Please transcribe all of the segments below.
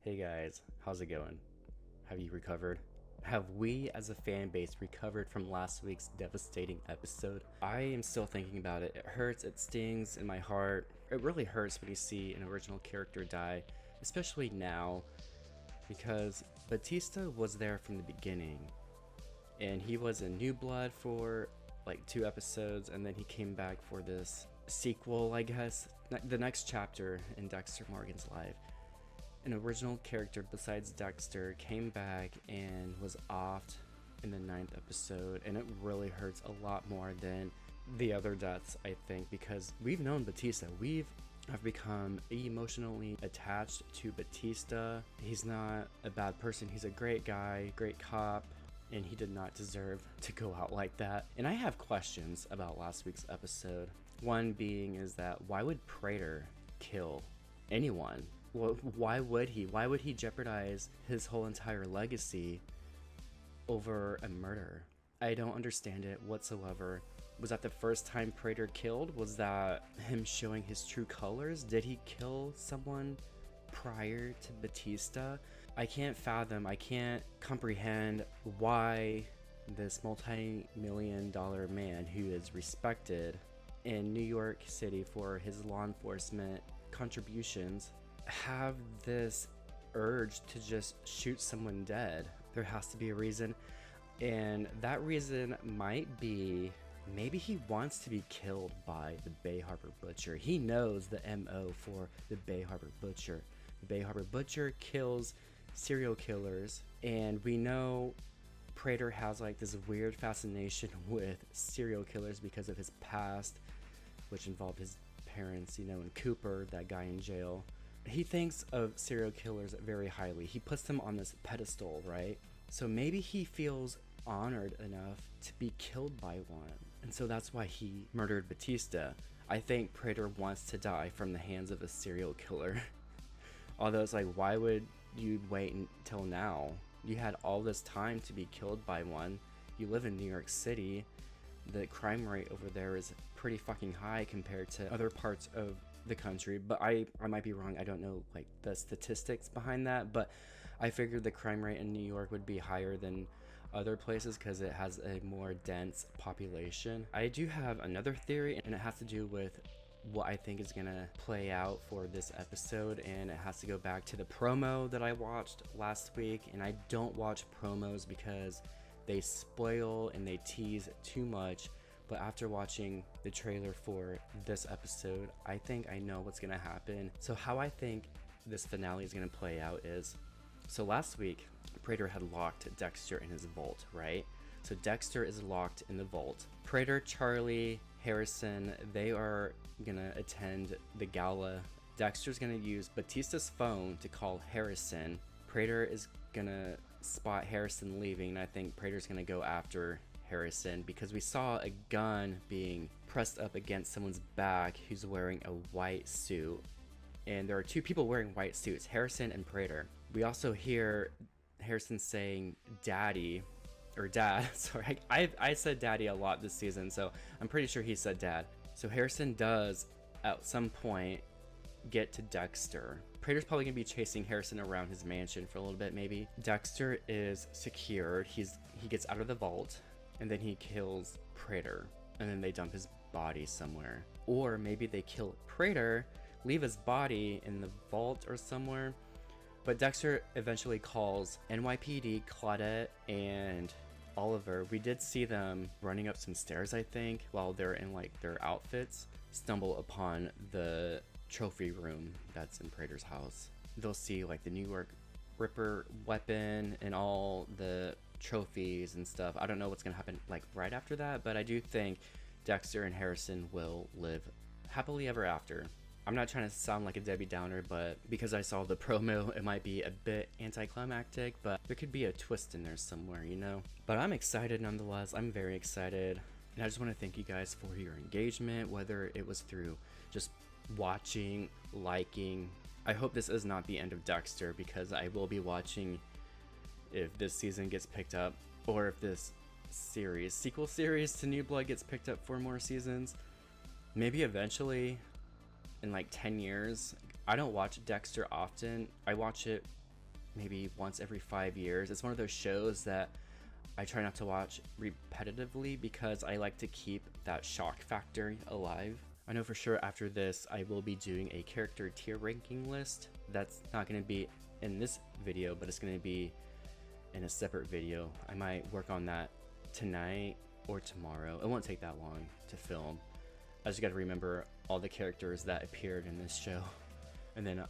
Hey guys, how's it going? Have you recovered? Have we as a fan base recovered from last week's devastating episode? I am still thinking about it. It hurts, it stings in my heart. It really hurts when you see an original character die, especially now, because Batista was there from the beginning. And he was in New Blood for like 2 episodes, and then he came back for this sequel, I guess, the next chapter in Dexter Morgan's life. An original character besides Dexter came back and was offed in the 9th episode, and it really hurts a lot more than the other deaths, I think, because we've known Batista. I've become emotionally attached to Batista. He's not a bad person. He's a great guy, great cop, and he did not deserve to go out like that. And I have questions about last week's episode. One being is that why would Prater kill anyone? Well, why would he? Why would he jeopardize his whole entire legacy over a murder? I don't understand it whatsoever. Was that the first time Prater killed? Was that him showing his true colors? Did he kill someone prior to Batista? I can't fathom, I can't comprehend why this multi-million-dollar man who is respected in New York City for his law enforcement contributions have this urge to just shoot someone dead. There has to be a reason, and that reason might be maybe he wants to be killed by the Bay Harbor Butcher. He knows the MO for the Bay Harbor Butcher. The Bay Harbor Butcher kills serial killers, and we know Prater has like this weird fascination with serial killers because of his past, which involved his parents, and Cooper, that guy in jail. He thinks of serial killers very highly. He puts them on this pedestal, right? So maybe he feels honored enough to be killed by one. And so that's why he murdered Batista. I think Prater wants to die from the hands of a serial killer. Although it's like, why would you wait until now? You had all this time to be killed by one. You live in New York City. The crime rate over there is pretty fucking high compared to other parts of the country, but I might be wrong. I don't know like the statistics behind that, but I figured the crime rate in New York would be higher than other places because it has a more dense population. I do have another theory, and it has to do with what I think is gonna play out for this episode, and it has to go back to the promo that I watched last week. And I don't watch promos because they spoil and they tease too much. But after watching the trailer for this episode, I think I know what's gonna happen. So how I think this finale is gonna play out is, so last week, Prater had locked Dexter in his vault, right? So Dexter is locked in the vault. Prater, Charlie, Harrison, they are gonna attend the gala. Dexter's gonna use Batista's phone to call Harrison. Prater is gonna spot Harrison leaving, and I think Prater's gonna go after Harrison because we saw a gun being pressed up against someone's back who's wearing a white suit, and there are 2 people wearing white suits, Harrison and Prater. We also hear Harrison saying daddy or dad. Sorry, I said daddy a lot this season, so I'm pretty sure he said dad. So Harrison does at some point get to Dexter. Prater's probably gonna be chasing Harrison around his mansion for a little bit, maybe. Dexter is secured. He gets out of the vault, and then he kills Prater, and then they dump his body somewhere. Or maybe they kill Prater, leave his body in the vault or somewhere. But Dexter eventually calls NYPD, Claudette, and Oliver. We did see them running up some stairs, I think, while they're in like their outfits, stumble upon the trophy room that's in Prater's house. They'll see like the New York Ripper weapon and all the trophies and stuff. I don't know what's gonna happen like right after that, but I do think Dexter and Harrison will live happily ever after. I'm not trying to sound like a Debbie Downer, but because I saw the promo, it might be a bit anticlimactic, but there could be a twist in there somewhere. But I'm excited nonetheless. I'm very excited, and I just want to thank you guys for your engagement, whether it was through just watching, liking. I hope this is not the end of Dexter, because I will be watching if this season gets picked up, or if this sequel series to New Blood gets picked up for more seasons. Maybe eventually in like 10 years. I don't watch Dexter often. I watch it maybe once every 5 years. It's one of those shows that I try not to watch repetitively because I like to keep that shock factor alive. I know for sure after this I will be doing a character tier ranking list. That's not going to be in this video, but it's going to be in a separate video. I might work on that tonight or tomorrow. It won't take that long to film. I just got to remember all the characters that appeared in this show and then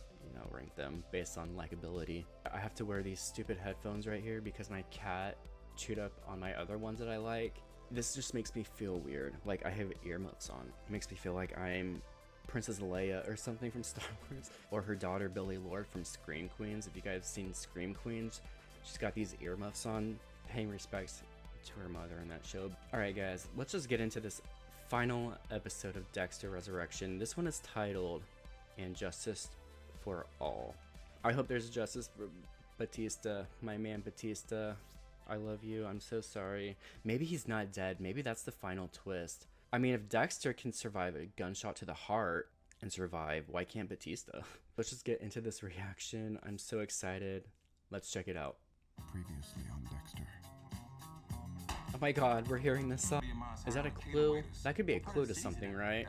rank them based on likability. I have to wear these stupid headphones right here because my cat chewed up on my other ones that I like. This just makes me feel weird, like I have earmuffs on. It makes me feel like I'm Princess Leia or something from Star Wars, or her daughter Billie Lourd from Scream Queens. If you guys have seen Scream Queens, she's got these earmuffs on, paying respects to her mother in that show. Alright guys, let's just get into this final episode of Dexter Resurrection. This one is titled And Justice for All. I hope there's justice for Batista, my man Batista. I love you, I'm so sorry. Maybe he's not dead, maybe that's the final twist. I mean, if Dexter can survive a gunshot to the heart and survive, why can't Batista? Let's just get into this reaction. I'm so excited. Let's check it out. Previously on Dexter. Oh my god, we're hearing this song. Is that a clue? That could be a clue to something, right?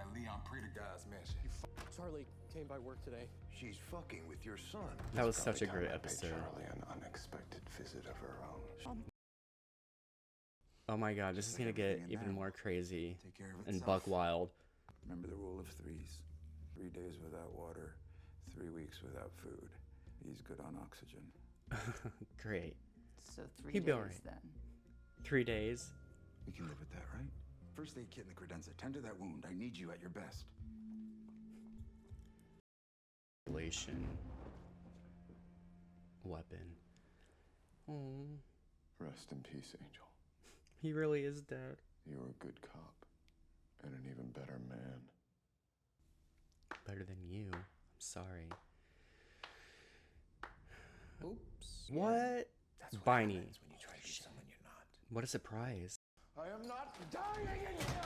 Charlie came by work today. She's fucking with your son. That was such a great episode. Charlie an unexpected visit of her own. Oh my god, this is gonna get even more crazy and buck wild. Remember the rule of threes. 3 days without water, 3 weeks without food. He's good on oxygen. Great. So 3 He'd be days alright. then. 3 days. We can live with that, right? First aid kit in the credenza. Tend to that wound. I need you at your best. Relation. Weapon. Oh, Rest in peace, Angel. he really is dead. You were a good cop and an even better man. Better than you. I'm sorry. Oops. What? That's what Biney. happens when you try to be someone you're not. What a surprise. I am not dying in here!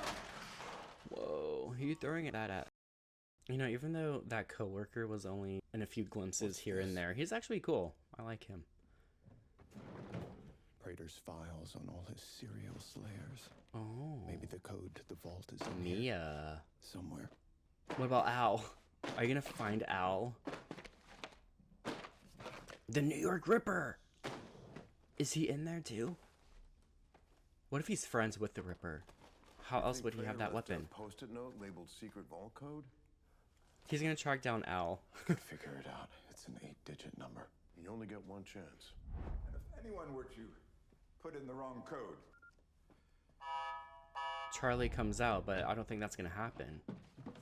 Whoa, who are you throwing it at? You know, even though that coworker was only in a few glimpses here and there, he's actually cool. I like him. Prater's files on all his serial slayers. Oh. Maybe the code to the vault is in here Mia. somewhere. What about Al? Are you gonna find Al? The New York Ripper! Is he in there too? What if he's friends with the Ripper? How else would he have that weapon? Post-it note labeled secret vault code. He's gonna track down Al. I could figure it out. It's an 8-digit number. You only get one chance. And if anyone were to put in the wrong code, Charlie comes out, but I don't think that's gonna happen.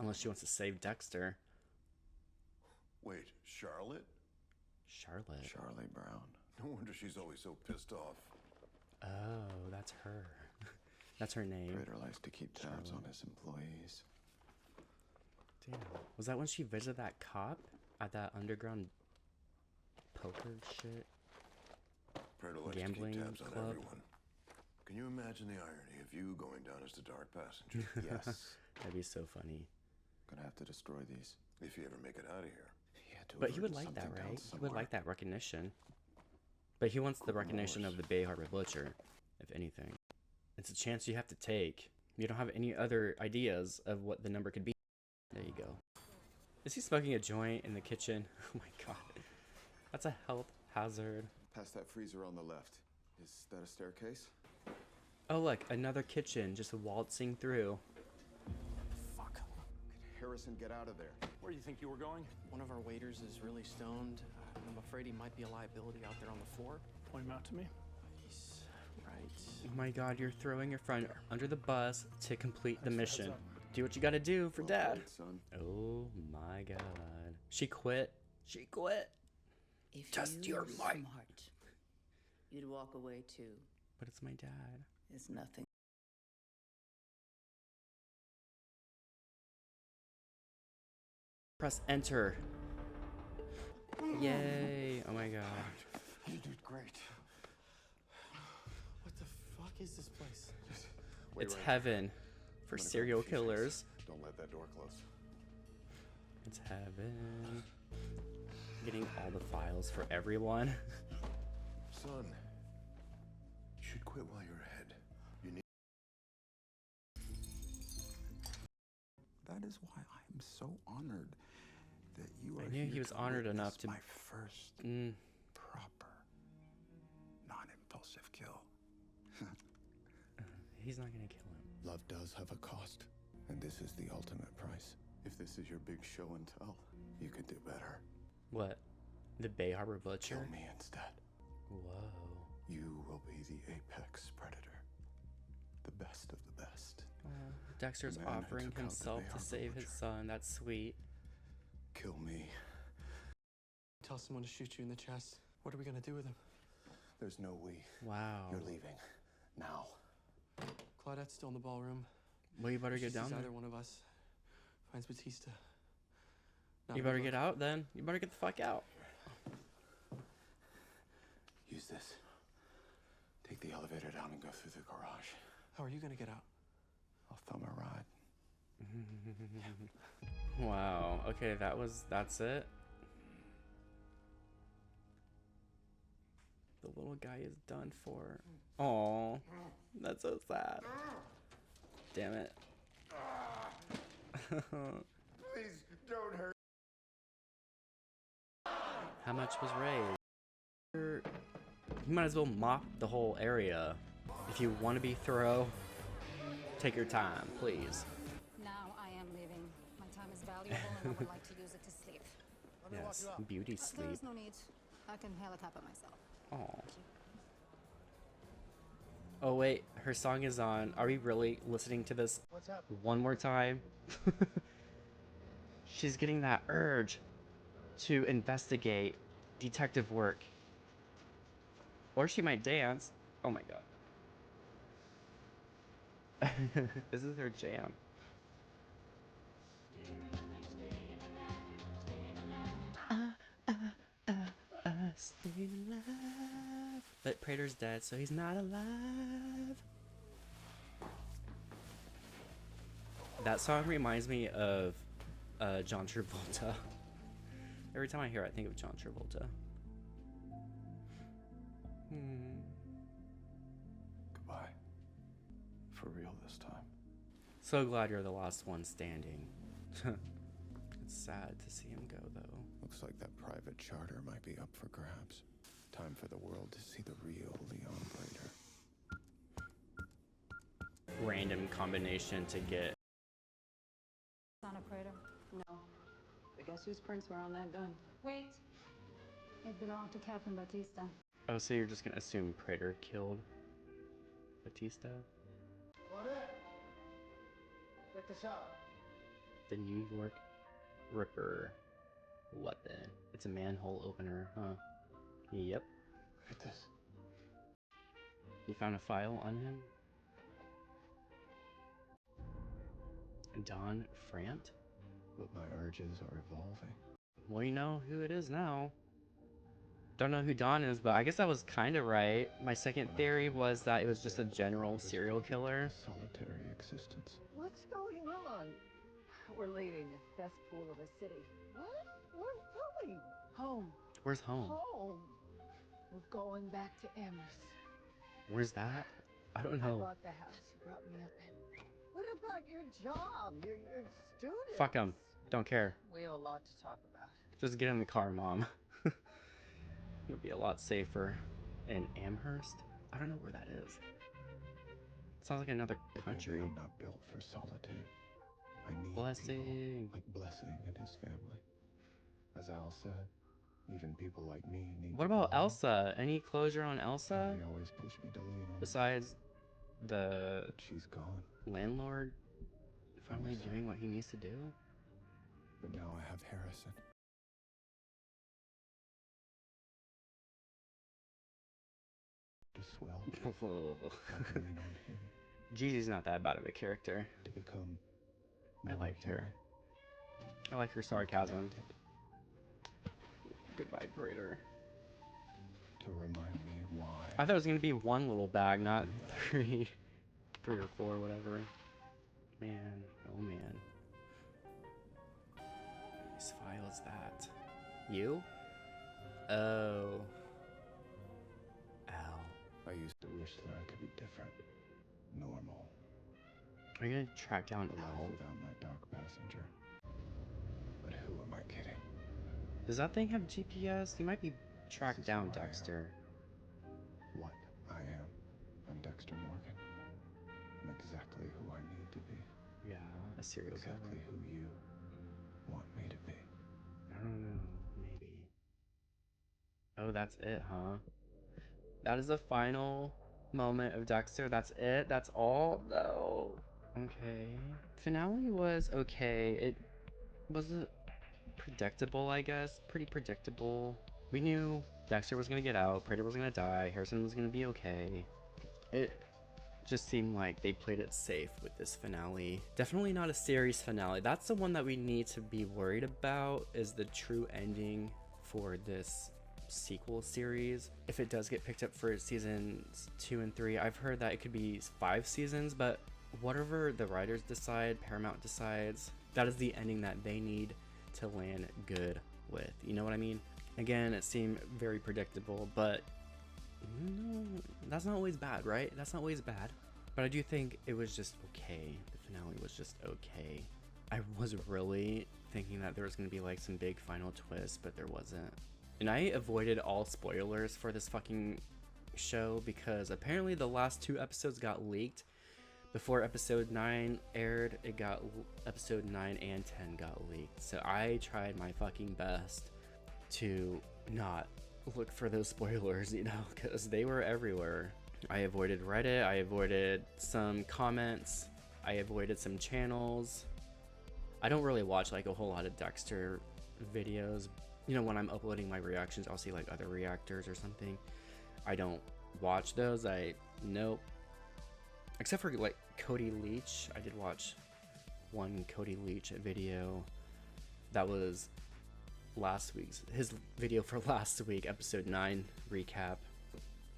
Unless she wants to save Dexter. Wait, Charlotte? Charlotte. Charlie Brown. No wonder she's always so pissed off. Oh, that's her. That's her name. Prater likes to keep tabs on his employees. Damn. Was that when she visited that cop at that underground poker shit? Prater likes Gambling to keep tabs on club? everyone. Can you imagine the irony of you going down as the dark passenger? Yes. That'd be so funny. Gonna have to destroy these. If you ever make it out of here. He had to But he avert would like that, something down right? He would somewhere. like that recognition. But he wants the recognition of the Bay Harbor Butcher, if anything. It's a chance you have to take. You don't have any other ideas of what the number could be. There you go. Is he smoking a joint in the kitchen? Oh my god. That's a health hazard. Past that freezer on the left. Is that a staircase? Oh look, another kitchen just waltzing through. Fuck. Could Harrison get out of there? Where do you think you were going? One of our waiters is really stoned. I'm afraid he might be a liability out there on the floor. Point him out to me. He's right. Oh my god, you're throwing your friend under the bus to complete the mission. Heads up. Do what you gotta do for Well dad. played, son. Oh my god. She quit. She quit. If Just you your were might. smart, you'd walk away too. But it's my dad. There's nothing. Press enter. Yay. Oh my god. You did great. What the fuck is this place? Wait It's right heaven for I'm gonna grab serial a few things. killers. Don't let that door close. It's heaven. Getting all the files for everyone. Son, you should quit while you're ahead. You need. That is why I am so honored that you are I knew he here was to honored witness enough to- my first proper, non-impulsive kill. He's not gonna kill him. Love does have a cost. And this is the ultimate price. If this is your big show and tell, You could do better. What? The Bay Harbor Butcher? kill me instead. Whoa. You will be the apex predator. The best of the best. Dexter's The man who offering took out the himself Bay to Harbor save his Butcher. son. That's sweet. Kill me. Tell someone to shoot you in the chest. What are we gonna do with him? There's no we. Wow. You're leaving. Now. Claudette's still in the ballroom. Well, you better It's get just down as there. either one of us finds Batista. Not You a better good get look. out then. You better get the fuck out. Use this. Take the elevator down and go through the garage. How are you gonna get out? I'll thumb a ride. Wow. Okay, that's it. The little guy is done for. Oh, that's so sad. Damn it. Please don't hurt. How much was raised? You might as well mop the whole area. If you want to be thorough, take your time, please. Now I am leaving. My time is valuable and I would like to use it to sleep. Yes, beauty There sleep. is no need. I can helicopter myself. Oh. Oh wait, her song is on. Are we really listening to this one more time? She's getting that urge to investigate detective work. Or she might dance. Oh my god. This is her jam. Staying alive. But Prater's dead, so he's not alive. That song reminds me of John Travolta. Every time I hear it, I think of John Travolta. Goodbye. For real this time. So glad you're the last one standing. It's sad to see him go, though. Looks like that private charter might be up for grabs. Time for the world to see the real Leon Prater. Random combination to get. Son of Prater? No. But guess whose prints were on that gun? Wait. It belonged to Captain Batista. Oh, so you're just gonna assume Prater killed Batista? The New York Ripper weapon. It's a manhole opener, huh? Yep. Hit this. You found a file on him? Don Frant? But my urges are evolving. Well, you know who it is now. Don't know who Don is, but I guess I was kind of right. My second theory was that it was just a general serial killer. Solitary existence. What's going on? We're leaving the cesspool of a city. What? We're going home. Where's home? Home. We're going back to Amherst. Where's that? I don't I know. bought the house you brought me up in. What about your job? Your students? Fuck him. Don't care. We have a lot to talk about. Just get in the car, Mom. It'll be a lot safer. In Amherst? I don't know where that is. Sounds like another country. I'm not built for solitude. I need Blessing. people like Blessing and his family. As Al said, even people like me need. What about Elsa? Any closure on Elsa? They always push me to lean on. Besides the But she's gone. landlord finally doing what he needs to do? But now I have Harrison. To swell. I can lean on him Gigi's not that bad of a character. to become. I more liked her. human. I like her sarcasm. Goodbye, Prater. To remind me why. I thought it was gonna be one little bag, not three or four, whatever. Man, oh man. Whose file is that? You? Oh. Ow. I used to wish that I could be different, normal, Are you gonna track down Al Al? without my dark passenger. But who am I kidding? Does that thing have GPS? You might be tracked This is down, who I am. Dexter. What I am. I'm Dexter Morgan. I'm exactly who I need to be. Yeah, a serial Exactly killer. who you want me to be. I don't know, maybe. Oh, that's it, huh? That is the final moment of Dexter. That's it? That's all? No. Okay. Finale was okay. It was predictable, I guess. Pretty predictable. We knew Dexter was gonna get out, Prater was gonna die, Harrison was gonna be okay. It just seemed like they played it safe with this finale. Definitely not a series finale. That's the one that we need to be worried about, is the true ending for this sequel series. If it does get picked up for seasons 2 and 3, I've heard that it could be 5 seasons, but whatever the writers decide, Paramount decides, that is the ending that they need to land good with. You know what I mean? Again, it seemed very predictable, but no, that's not always bad, right? That's not always bad. But I do think it was just okay. The finale was just okay. I was really thinking that there was going to be like some big final twist, but there wasn't. And I avoided all spoilers for this fucking show because apparently the last 2 episodes got leaked. Before episode 9 aired, episode 9 and 10 got leaked. So I tried my fucking best to not look for those spoilers, you know, because they were everywhere. I avoided Reddit, I avoided some comments, I avoided some channels. I don't really watch like a whole lot of Dexter videos. You know, when I'm uploading my reactions, I'll see like other reactors or something. I don't watch those. Nope. Except for like Cody Leach. I did watch one Cody Leach video. That was his video for last week, episode 9 recap.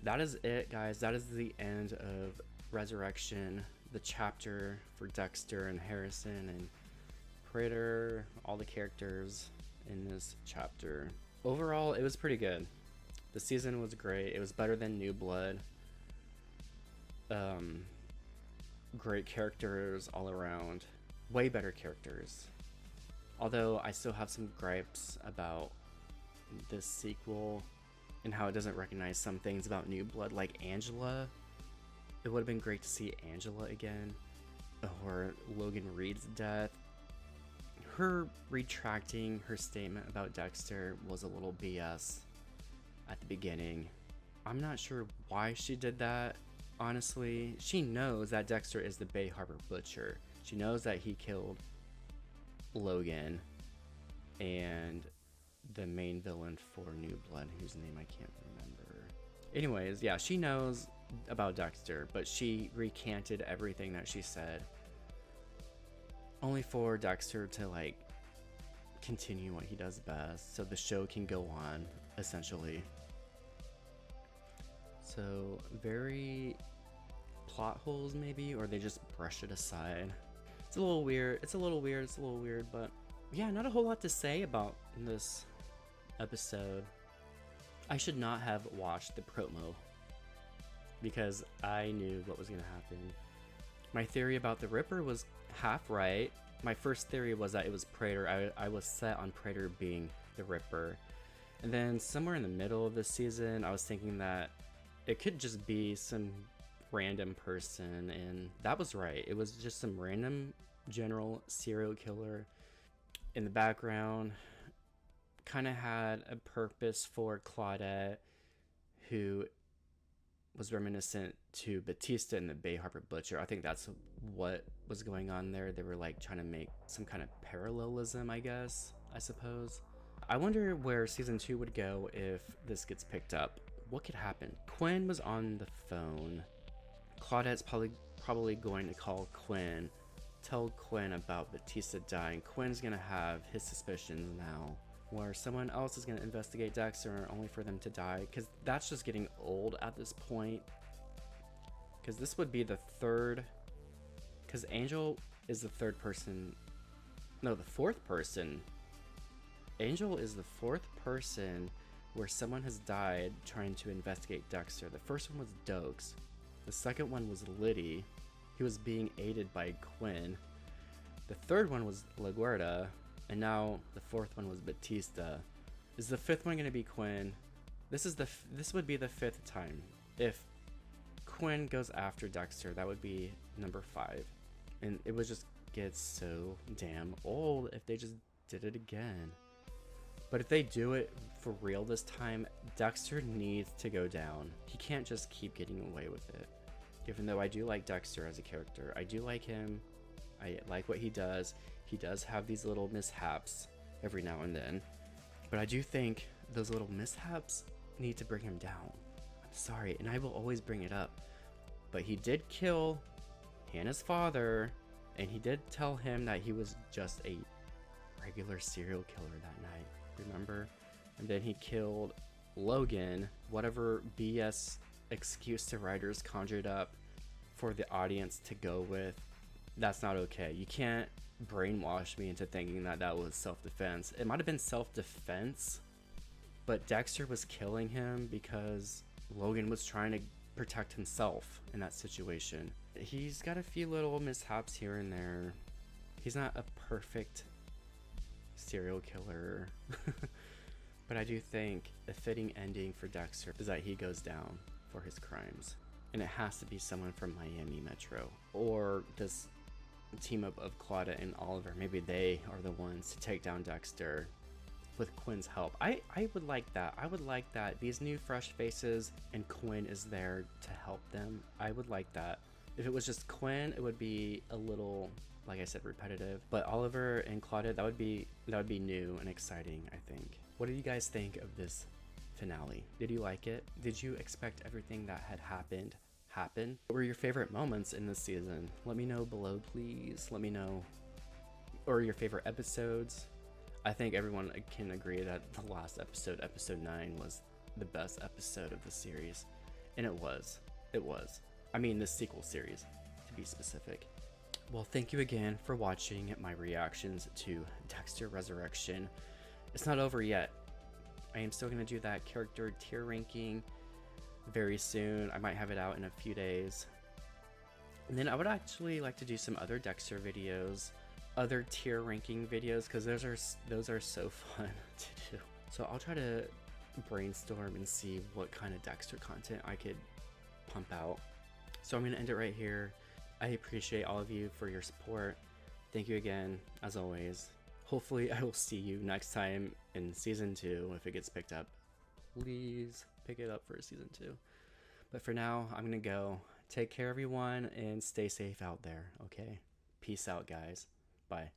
That is it, guys. That is the end of Resurrection, the chapter for Dexter and Harrison and Prater, all the characters in this chapter. Overall, it was pretty good. The season was great. It was better than New Blood. Great characters all around. Way better characters. Although I still have some gripes about this sequel and how it doesn't recognize some things about New Blood, like Angela. It would have been great to see Angela again, or Logan Reed's death. Her retracting her statement about Dexter was a little BS at the beginning. I'm not sure why she did that, honestly. She knows that Dexter is the Bay Harbor Butcher. She knows that he killed Logan and the main villain for New Blood, whose name I can't remember. Anyways, yeah, she knows about Dexter, but she recanted everything that she said, only for Dexter to like continue what he does best, so the show can go on, essentially. So very plot holes maybe, or they just brush it aside. It's a little weird, but yeah, not a whole lot to say about this episode. I should not have watched the promo because I knew what was gonna happen. My theory about the Ripper was half right. My first theory was that it was Prater. I was set on Prater being the Ripper. And then somewhere in the middle of the season, I was thinking that it could just be some random person, and that was right. It was just some random general serial killer in the background. Kind of had a purpose for Claudette, who was reminiscent to Batista in the Bay Harbor Butcher. I think that's what was going on there. They were like trying to make some kind of parallelism, I guess, I suppose. I wonder where season 2 would go if this gets picked up. What could happen? Quinn was on the phone. Claudette's probably going to call Quinn, tell Quinn about Batista dying. Quinn's gonna have his suspicions now, where someone else is gonna investigate Dexter only for them to die, because that's just getting old at this point. Because this would be the third, because Angel is the third person, no, the fourth person. Angel is the fourth person where someone has died trying to investigate Dexter. The first one was Dokes. The second one was Liddy. He was being aided by Quinn. The third one was LaGuardia. And now the fourth one was Batista. Is the fifth one going to be Quinn? This would be the fifth time. If Quinn goes after Dexter, that would be number 5. And it would just get so damn old if they just did it again. But if they do it for real this time, Dexter needs to go down. He can't just keep getting away with it. Even though I do like Dexter as a character, I do like him. I like what he does. He does have these little mishaps every now and then. But I do think those little mishaps need to bring him down. I'm sorry, and I will always bring it up. But he did kill Hannah's father, and he did tell him that he was just a regular serial killer that night. Remember? And then he killed Logan, whatever BS excuse the writers conjured up for the audience to go with. That's not okay. You can't brainwash me into thinking that that was self-defense. It might have been self-defense, but Dexter was killing him because Logan was trying to protect himself in that situation. He's got a few little mishaps here and there. He's not a perfect serial killer. But I do think a fitting ending for Dexter is that he goes down for his crimes. And it has to be someone from Miami Metro, or this team up of Claudia and Oliver. Maybe they are the ones to take down Dexter with Quinn's help. I would like that. I would like that. These new fresh faces and Quinn is there to help them. I would like that. If it was just Quinn, it would be a little, like I said, repetitive. But Oliver and Claudia, that would be new and exciting, I think. What do you guys think of this finale? Did you like it? Did you expect everything that had happened happen? What were your favorite moments in this season? Let me know below, please. Let me know. Or your favorite episodes. I think everyone can agree that the last episode, episode 9, was the best episode of the series. And it was. It was. I mean, the sequel series, to be specific. Well, thank you again for watching my reactions to Dexter Resurrection. It's not over yet. I am still going to do that character tier ranking very soon. I might have it out in a few days. And then I would actually like to do some other Dexter videos, other tier ranking videos, because those are so fun to do. So I'll try to brainstorm and see what kind of Dexter content I could pump out. So I'm going to end it right here. I appreciate all of you for your support. Thank you again, as always. Hopefully I will see you next time in season 2 if it gets picked up. Please pick it up for season 2. But for now, I'm going to go. Take care, everyone, and stay safe out there, okay? Peace out, guys. Bye.